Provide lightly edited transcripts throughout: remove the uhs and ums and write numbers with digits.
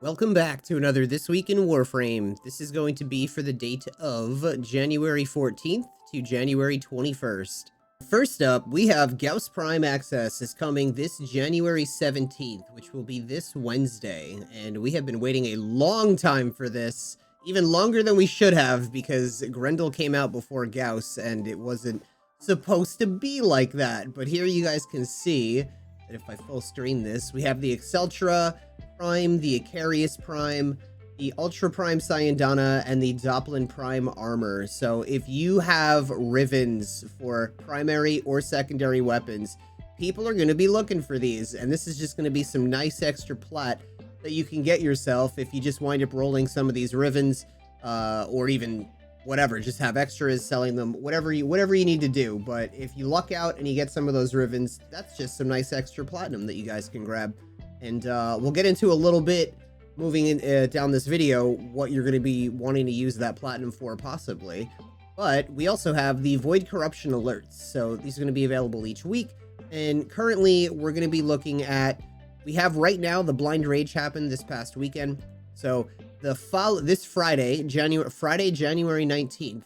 Welcome back to another This Week in Warframe. This is going to be for the date of January 14th to January 21st. First up, we have Gauss Prime Access is coming this January 17th, which will be this Wednesday. And we have been waiting a long time for this, even longer than we should have, because Grendel came out before Gauss and it wasn't supposed to be like that. But here you guys can see that if I full screen this, we have the Exceltra Prime, the Icarius Prime, the Ultra Prime Syandana, and the Doppelin Prime Armor. So if you have Rivens for primary or secondary weapons, people are going to be looking for these, and this is just going to be some nice extra plat that you can get yourself if you just wind up rolling some of these Rivens, or even whatever, just have extras selling them, whatever you need to do. But if you luck out and you get some of those Rivens, that's just some nice extra platinum that you guys can grab. And we'll get into a little bit moving in, down this video what you're going to be wanting to use that platinum for possibly. But we also have the Void Corruption alerts. So these are going to be available each week. And currently we're going to be looking at, we have right now the Blind Rage happened this past weekend. So this Friday, January 19th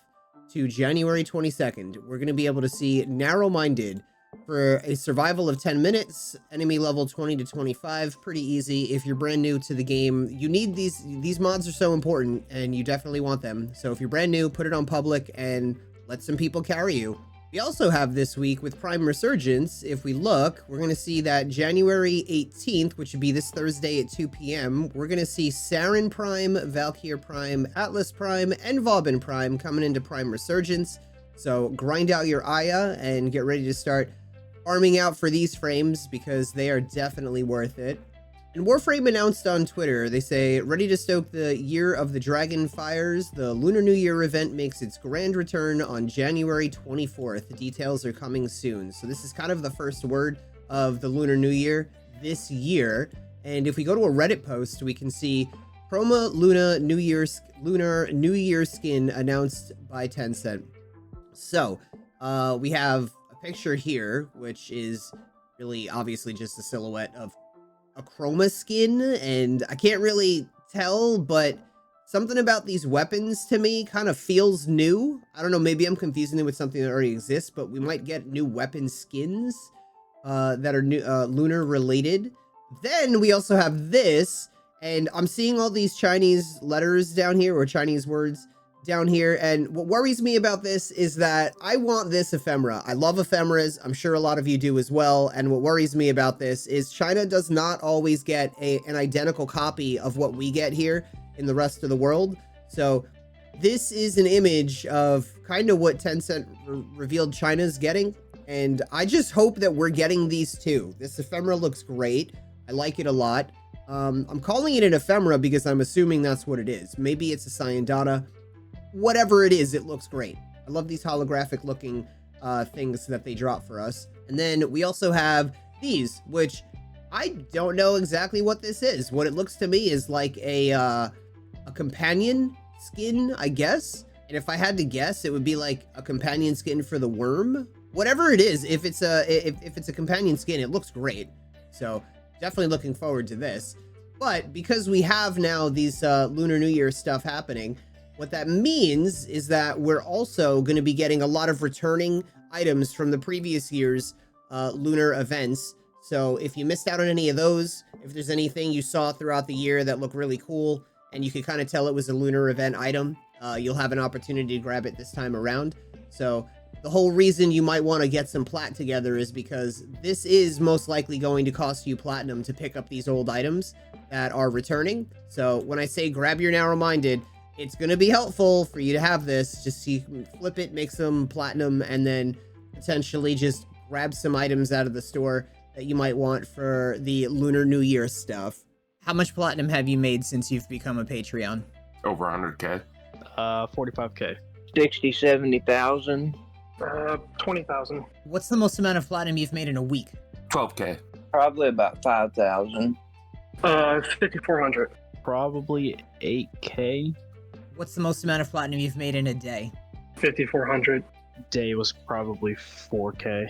to January 22nd, we're going to be able to see Narrow-Minded for a survival of 10 minutes, enemy level 20 to 25, pretty easy. If you're brand new to the game, you need these mods are so important and you definitely want them. So if you're brand new, put it on public and let some people carry you. We also have this week with Prime Resurgence, if we look, we're going to see that January 18th, which would be this Thursday at 2 p.m., we're going to see Saren Prime, Valkyr Prime, Atlas Prime, and Vauban Prime coming into Prime Resurgence. So grind out your Aya and get ready to start farming out for these frames because they are definitely worth it. And Warframe announced on Twitter, they say, ready to stoke the Year of the Dragon Fires. The Lunar New Year event makes its grand return on January 24th. Details are coming soon. So this is kind of the first word of the Lunar New Year this year. And if we go to a Reddit post, we can see Chroma Lunar New Year skin announced by Tencent. So we have picture here, which is really obviously just a silhouette of a Chroma skin, and I can't really tell, but something about these weapons to me kind of feels new. I don't know, maybe I'm confusing them with something that already exists, but we might get new weapon skins that are new, lunar related. Then we also have this, and I'm seeing all these Chinese letters down here, or Chinese words down here, and what worries me about this is that I want this ephemera. I love ephemeras. I'm sure a lot of you do as well, and what worries me about this is China does not always get an identical copy of what we get here in the rest of the world. So this is an image of kind of what Tencent revealed China's getting, and I just hope that we're getting these too. This ephemera looks great. I like it a lot. I'm calling it an ephemera because I'm assuming that's what it is. Maybe it's a Syandana. Whatever it is, it looks great. I love these holographic looking things that they drop for us. And then we also have these, which I don't know exactly what this is. What it looks to me is like a companion skin, I guess. And if I had to guess, it would be like a companion skin for the worm. Whatever it is, if it's a companion skin, it looks great. So definitely looking forward to this. But because we have now these Lunar New Year stuff happening, what that means is that we're also going to be getting a lot of returning items from the previous year's lunar events. So if you missed out on any of those, if there's anything you saw throughout the year that looked really cool and you could kind of tell it was a lunar event item, you'll have an opportunity to grab it this time around. So the whole reason you might want to get some plat together is because this is most likely going to cost you platinum to pick up these old items that are returning. So when I say grab your Narrow-Minded, it's going to be helpful for you to have this, just so you can flip it, make some platinum, and then potentially just grab some items out of the store that you might want for the Lunar New Year stuff. How much platinum have you made since you've become a Patreon? Over 100K. 45K. 60, 70,000. 20,000. What's the most amount of platinum you've made in a week? 12K. Probably about 5,000. 5,400. Probably 8K. What's the most amount of platinum you've made in a day? 5,400. Day was probably 4K.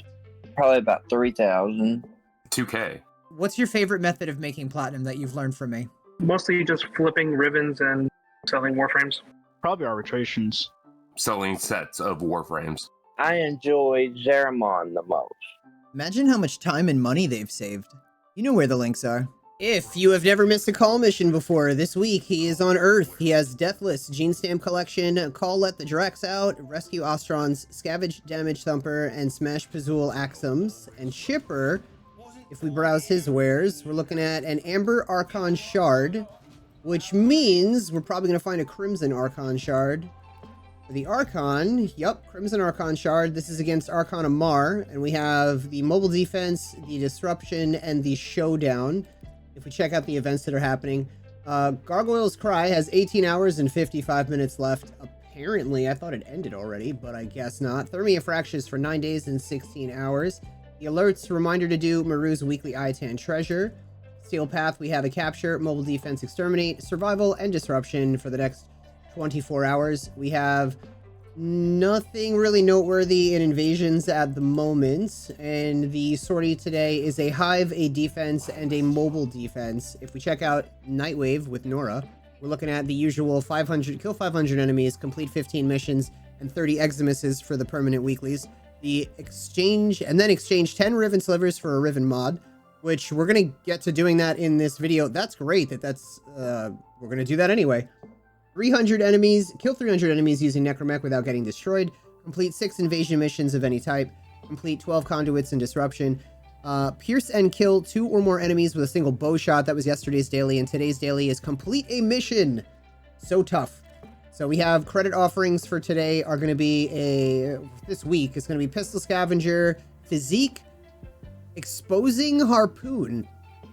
Probably about 3,000. 2K. What's your favorite method of making platinum that you've learned from me? Mostly just flipping ribbons and selling warframes. Probably arbitrations. Selling sets of warframes. I enjoy Zeramon the most. Imagine how much time and money they've saved. You know where the links are. If you have never missed a call mission before, this week he is on Earth. He has Deathless, Gene Stamp Collection, Call Let the Drex Out, Rescue Ostrons, Scavenge Damage Thumper, and Smash Pazul Axums. And Chipper, if we browse his wares, we're looking at an Amber Archon Shard, which means we're probably going to find a Crimson Archon Shard. For the Archon, yep, Crimson Archon Shard. This is against Archon Amar, and we have the Mobile Defense, the Disruption, and the Showdown. If we check out the events that are happening, Gargoyle's Cry has 18 hours and 55 minutes left. Apparently, I thought it ended already, but I guess not. Thermia Fractious for 9 days and 16 hours. The alerts, reminder to do Maru's Weekly Iatan Treasure. Steel Path, we have a Capture, Mobile Defense Exterminate, Survival, and Disruption for the next 24 hours. We have nothing really noteworthy in invasions at the moment, and the sortie today is a Hive, a Defense, and a Mobile Defense. If we check out Nightwave with Nora, we're looking at the usual 500, kill 500 enemies, complete 15 missions, and 30 Eximuses for the permanent weeklies. The exchange, and then exchange 10 Riven Slivers for a Riven mod, which we're going to get to doing that in this video. That's great we're going to do that anyway. 300 enemies, kill 300 enemies using Necromech without getting destroyed. Complete 6 invasion missions of any type. Complete 12 conduits and disruption. Pierce and kill 2 or more enemies with a single bow shot. That was yesterday's daily, and today's daily is complete a mission. So tough. So we have credit offerings for today are going to be this week, it's going to be Pistol Scavenger, Physique, Exposing Harpoon,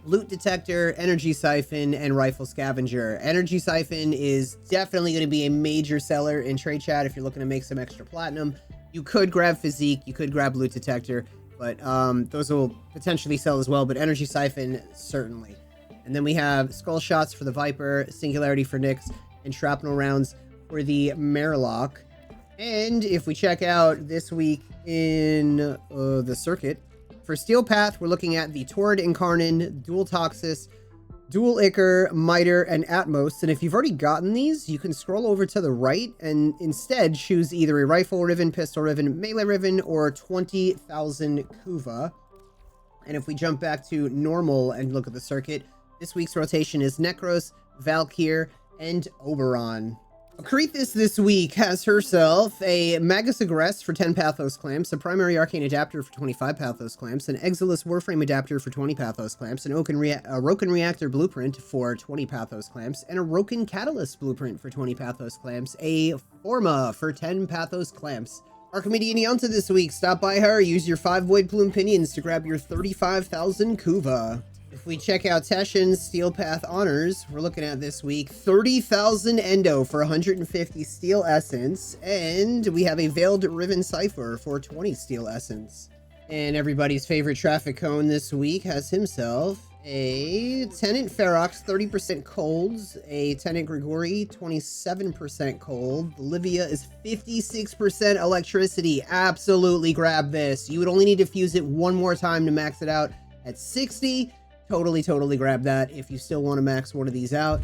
Loot Detector, Energy Siphon, and Rifle Scavenger. Energy Siphon is definitely going to be a major seller in trade chat if you're looking to make some extra platinum. You could grab Physique, you could grab Loot Detector, but those will potentially sell as well, but Energy Siphon, certainly. And then we have Skull Shots for the Viper, Singularity for Nyx, and Shrapnel Rounds for the Marilock. And if we check out this week in the circuit, for Steel Path, we're looking at the Torrid Incarnon, Dual Toxis, Dual Ichor, Miter, and Atmos. And if you've already gotten these, you can scroll over to the right and instead choose either a Rifle Riven, Pistol Riven, Melee Riven, or 20,000 Kuva. And if we jump back to normal and look at the circuit, this week's rotation is Necros, Valkyr, and Oberon. Akrithis this week has herself a Magus Agrest for 10 Pathos Clamps, a Primary Arcane Adapter for 25 Pathos Clamps, an Exilus Warframe Adapter for 20 Pathos Clamps, an Roken Reactor Blueprint for 20 Pathos Clamps, and a Roken Catalyst Blueprint for 20 Pathos Clamps, a Forma for 10 Pathos Clamps. Archimedean Yonta this week, stop by her, use your 5 Void Plume Pinions to grab your 35,000 Kuva. If we check out Teshin's Steel Path Honors, we're looking at this week 30,000 Endo for 150 Steel Essence, and we have a Veiled Riven Cipher for 20 Steel Essence. And everybody's favorite traffic cone this week has himself a Tenant Ferox 30% colds, a Tenant Grigori 27% cold, Livia is 56% electricity. Absolutely grab this. You would only need to fuse it one more time to max it out at 60. Totally grab that if you still want to max one of these out.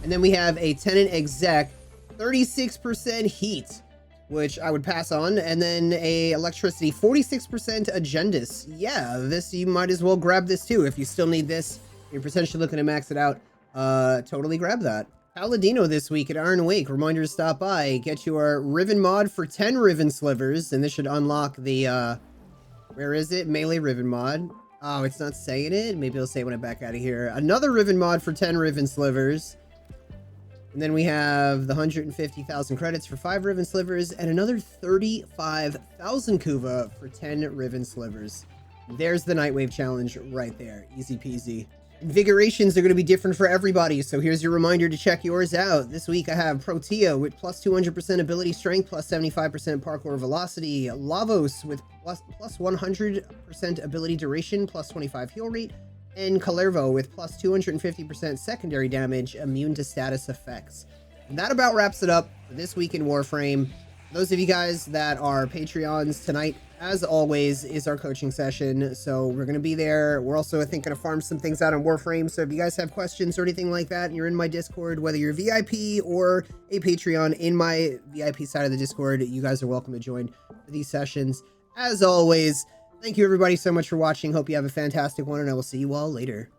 And then we have a Tenant Exec, 36% heat, which I would pass on. And then a electricity, 46% Agendus. Yeah, this, you might as well grab this too. If you still need this, you're potentially looking to max it out. Totally grab that. Paladino this week at Iron Wake. Reminder to stop by. Get your Riven mod for 10 Riven Slivers. And this should unlock the, where is it? Melee Riven mod. Oh, it's not saying it? Maybe I'll say it when I'm back out of here. Another Riven mod for 10 Riven Slivers. And then we have the 150,000 credits for 5 Riven Slivers and another 35,000 Kuva for 10 Riven Slivers. There's the Nightwave challenge right there. Easy peasy. Invigorations are going to be different for everybody, so here's your reminder to check yours out. This week I have Protea with plus 200% ability strength, plus 75% parkour velocity. Lavos with plus 100% ability duration, plus 25 heal rate. And Kalervo with plus 250% secondary damage, immune to status effects. And that about wraps it up for this week in Warframe. For those of you guys that are Patreons tonight, as always, is our coaching session. So we're going to be there. We're also, I think, going to farm some things out on Warframe. So if you guys have questions or anything like that, and you're in my Discord, whether you're VIP or a Patreon in my VIP side of the Discord, you guys are welcome to join for these sessions. As always, thank you everybody so much for watching. Hope you have a fantastic one, and I will see you all later.